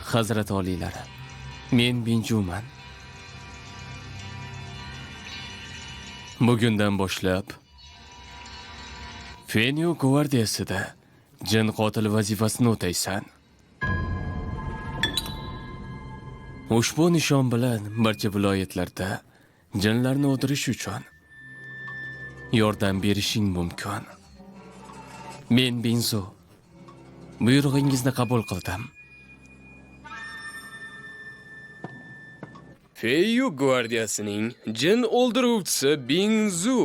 Hazrat oliylari, men Binjuman. Bugundan boshlab Fenyo gvardiyasida jin qotili vazifasini o'taysan. Ushbu nishon bilan barcha viloyatlarda jinlarni o'ldirish uchun yordam berishing mumkin. Men Binzu, buyrug'ingizni qabul qildim. Fenyo gvardiyasining jin o'ldiruvchisi Binzu.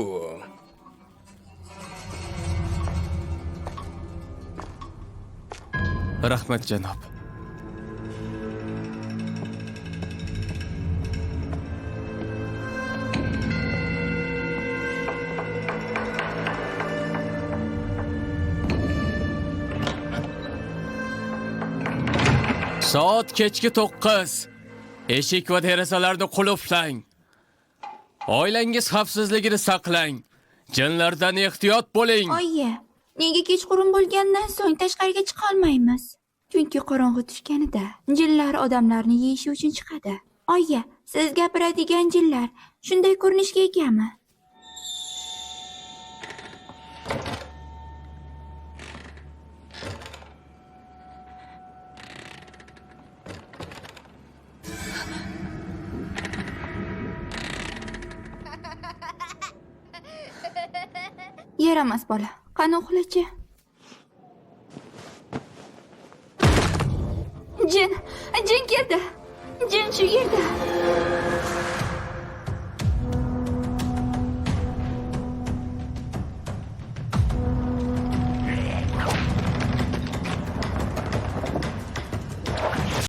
Rahmat janob. Soat kechki 9. Eshik va derazalarni qulflang. Oilangiz xavfsizligini saqlang. Jinlardan ehtiyot bo'ling. Oyi, nega kechqurun bo'lgandan so'ng tashqariga chiqa olmaymiz? Chunki qorong'i tushganida jinlar odamlarni yeyishi uchun chiqadi. Oyi, siz gapiradigan jinlar shunday ko'rinishga egami? Yaramas bola. Qani uxlachi. Jin keldi. Jin shu yerda.